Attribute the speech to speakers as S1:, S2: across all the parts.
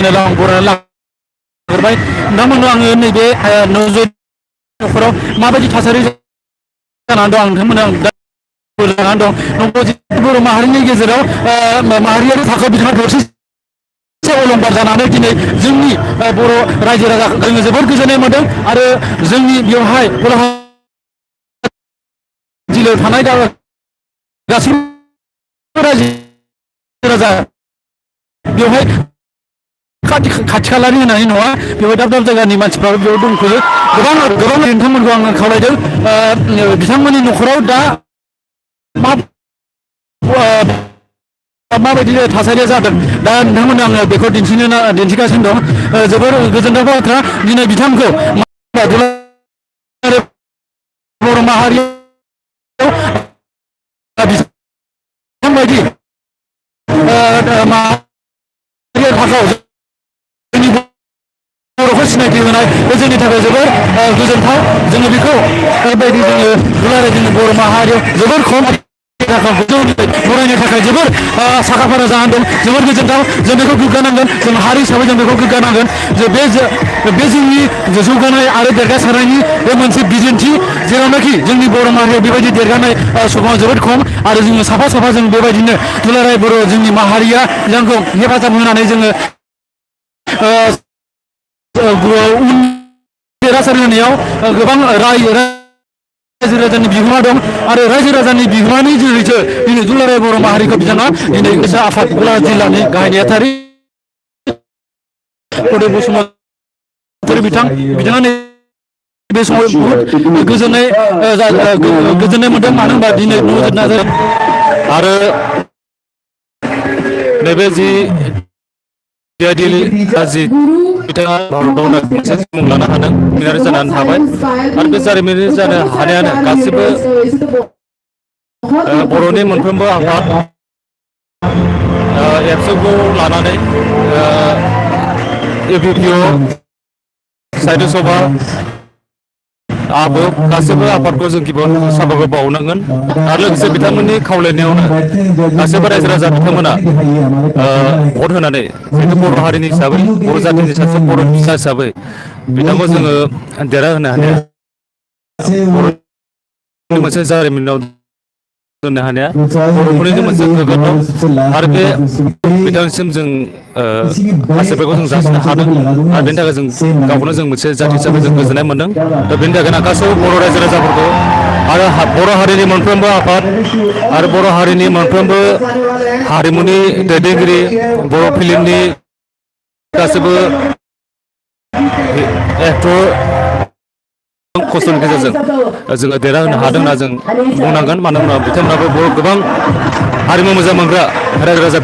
S1: आं बरायना लाग्रोबाय नोंथांमोननो आङो नैबे न'खराव माबायदि थासारि जानानै दं नोंथांमोननो आं जानानै दं नंगौ बर' माहारिनि गेजेराव माहारियारि थाखोआव बिथाङा दरसे अलंबार जानानै दिनै जोंनि बर' रायजो राजा जोङो जोबोर गोजोननाय मोनदों आरो जोंनि बेवहाय जिल्लायाव थानाय गासैबो रायजो राजा बेवहाय खाथि खालानि होननानै नङा बेवहाय दाब दाब जायगानि मानसिफ्राबो बेयाव दंफैयो गोबां नोंथांमोनखौ आङो खावलायदों बिथांमोननि न'खराव दा माबायदि थासारिया जादों दा नोंथांमोननो आङो बेखौ दिन्थिगासिनो दं जोबोर गोजोनथाव बाथ्रा दिनै बिथांखौ बर' माहारियाव बिथांबायदि थाखोआव जोंनि बर'खौ सिनायथि होनाय बे जोंनि थाखाय जोबोर गोजोनथाव जोङो बेखौ बेबायदि जोङो दुलाराय जोंनि बर' माहारियाव जोबोर खम फरायनो थाखाय जोबोर साखाफारा जानानै दं जोबोर गोजोनथाव जों बेखौ गोग्गानांगोन जों हारि हिसाबै जों बेखौ गोग्गानांगोन जे बे जोंनि जौगानाय आरो देरगासारनायनि बे मोनसे बिदिन्थि जेरावनाखि जोंनि बर' माहारियाव बेबायदि देरगानाय सुबुङा जोबोद खम आरो जोङो साफा जों बेबायदिनो दुलाराय बर' जोंनि माहारिया जोंखौ हेफाजाब होनानै जोङो देरहासार होनायाव गोबां रायजो राजानि बिहोमा दं आरो रायजो राजानि बिहोमानि जोहैसो दिनै दुलाराय बर' माहारिखौ बिथाङा दिनै आफाद गलाघाट जिल्लानि गाहाय नेहाथारि बसुमतारी बिथाङा बे समाव बहुद गोजोननाय मोनदों मानो होनबा दिनै न'जित नार्जारि आरो नैबे जि बिथाङा भारताव मोनसे मुं लानो हादों जारिमिनारि जानानै थाबाय आरो बे जारिमिनारि जानो हानायानो गासिबो बर'नि मोनफ्रोमबो आफाद एबसुखौ लानानै इउपिपिअ साहित्य सभा गासैबो आफादखौ जों गिबियावनो साबायखर बावनांगोन आरो लोगोसे बिथांमोननि खावलायनायावनो गासैबो रायजो राजा बिथांमोना भट होनानै जिहेतु बर' हारिनि हिसाबै बर' जाथिनि सासे बर' फिसा हिसाबै बिथांखौ जोङो देरहाहोनो हानाया बर'नि मोनसे जारिमिनाव दोननो हानाया बर'फोरनिनो मोनसे गोग्गाथाव आरो बे बिथांनिसिम जों आसिरबादखौ जों जासिनो हादों आरो बेनि थाखाय जों गावखौनो जों मोनसे जाथि हिसाबै जों गोजोननाय मोनदों दा बेनि थाखायनो आं गासैबो बर' रायजो राजाफोरखौ आरो बर' हारिनि मोनफ्रोमबो आफाद आरो बर' हारिनि मोनफ्रोमबो हारिमुनि दैदेनगिरि बर' फिल्मनि गासैबो एक्टर खस्थ'नि गेजेरजों जोङो देरहाहोनो हादों होनना जों बुंनांगोन मानो होनब्ला बिथांमोनाबो गोबां हारिमु मोजां मोनग्रा रायजो राजा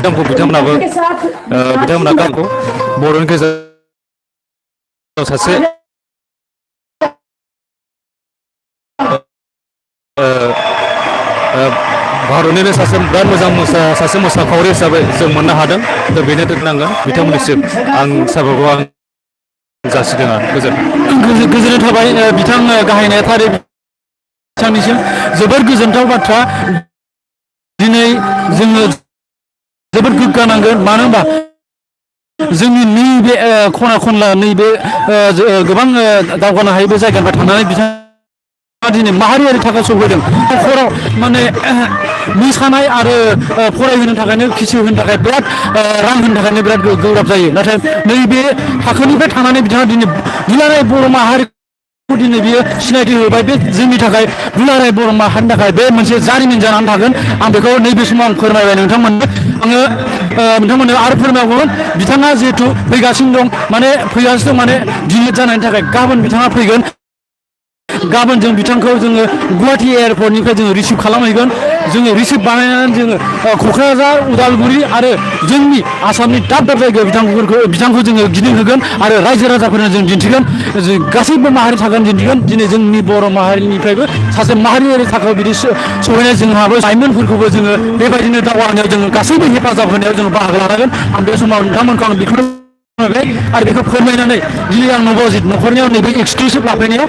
S1: बिथांमोना गावखौ बर'नि गेजेराव सासे भारतनिनो सासे बिराद मोजां सासे मोसाखावरि हिसाबै जों मोननो हादों दा बेनो दोननांगोन बिथांमोननिसिम आं साबायखर आं जासिदों आरो गोजोननाय थाबाय बिथां गाहाय नेहाथारि बिथांनिसिम जोबोर गोजोनथाव बाथ्रा दिनै जोङो जोबोद गोग्गानांगोन मानो होनबा जोंनि नैबे खना खनला नैबे गोबां दावगानो हायै बे जायगानिफ्राय थांनानै बिथाङा दिनै माहारियारि थाखोआव सौहैदों न'खराव माने मोसानाय आरो फरायहोनो थाखायनो फिस होनो थाखाय बिराद रां होनो थाखायनो बिराद गोब्राब जायो नाथाय नैबे थाखोनिफ्राय थांनानै बिथाङा दिनै दुलाराय बर' माहारिखौ दिनै बियो सिनायथि होबाय बे जोंनि थाखाय दुलाराय बर' माहारिनि थाखाय बे मोनसे जारिमिन जानानै थागोन आं बेखौ नैबे समाव आं फोरमायबाय नोंथांमोननो आङो नोंथांमोननो आरो फोरमायबावगोन बिथाङा जिहेथु फैगासिनो दं माने फैगासिनो दं माने डिलेट जानायनि थाखाय गाबोन बिथाङा फैगोन गाबोन जों बिथांखौ जोङो गुवाहाटि एयारपर्टनिफ्राय जोङो रिसिभ खालामहैगोन जोङो रिसिभ बानायनानै जोङो क'क्राझार उदालगुरि आरो जोंनि आसामनि दाब दाब जायगायाव बिथांखौ जोङो गिदिंहोगोन आरो रायजो राजाफोरनो जों दिन्थिगोन गासैबो माहारि थागोन दिन्थिगोन दिनै जोंनि बर' माहारिनिफ्रायबो सासे माहारियारि थाखोआव बिदि सहैनाय जोंहाबो लाइमोनफोरखौबो जोङो बेबायदिनो दावगाहोनायाव जोङो गासैबो हेफाजाब होनायाव जोङो बाहागो लानांगोन आं बे समाव नोंथांमोनखौ आं बेखौनो फोरमायबाय आरो बेखौ फोरमायनानै दिनै आं नबजित न'खरनियाव नैबे एक्सक्लुसिभ लाफैनायाव